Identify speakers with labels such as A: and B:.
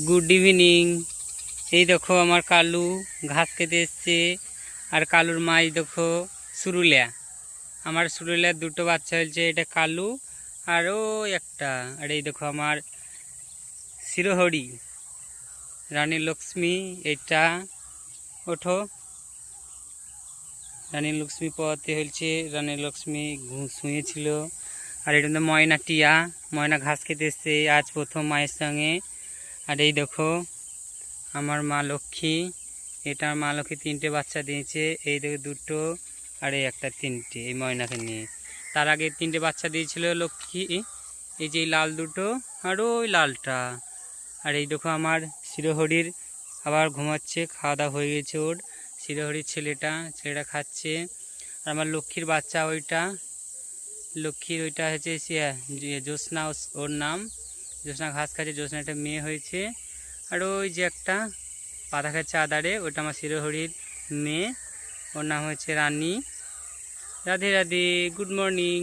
A: Good evening. এই দেখো আমার কালু ঘাস খেতে এসছে। আর কালুর মাই দেখো সুরুলিয়া। আমার সুরুলিয়ার দুটো বাচ্চা হয়েছে, এটা কালু আর ওই একটা। আর এই দেখো আমার শিরোহরি রানী লক্ষ্মী। এটা ওঠো, রানী লক্ষ্মী পথে হয়েছে। রানী লক্ষ্মী শুয়েছিল। আর এটা ময়না টিয়া, ময়না ঘাস খেতে এসছে আজ প্রথম মায়ের সঙ্গে। আর এই দেখো আমার মা লক্ষ্মী। এটা মা লক্ষ্মী তিনটে বাচ্চা দিয়েছে, এই দেখো দুটো আর এই একটা, তিনটে এই ময়নাকে নিয়ে। তার আগে তিনটে বাচ্চা দিয়েছিল লক্ষ্মী, এই যে লাল দুটো আর ওই লালটা। আর এই দেখো আমার শিরোহরির আবার ঘুমাচ্ছে, খাওয়া দাওয়া হয়ে গেছে ওর। শিরোহরির ছেলেটা খাচ্ছে। আর আমার লক্ষ্মীর বাচ্চা ওইটা, লক্ষ্মীর ওইটা হচ্ছে জ্যোৎস্না, ওর নাম জ্যোৎস্না। ঘাস খাচ্ছে, জ্যোৎস্না একটা মেয়ে হয়েছে। আর ওই যে একটা পাতা খাচ্ছে আদারে, ওটা আমার শিরোহরির মেয়ে, ওর নাম হচ্ছে রানী। Radhe Radhe, good morning.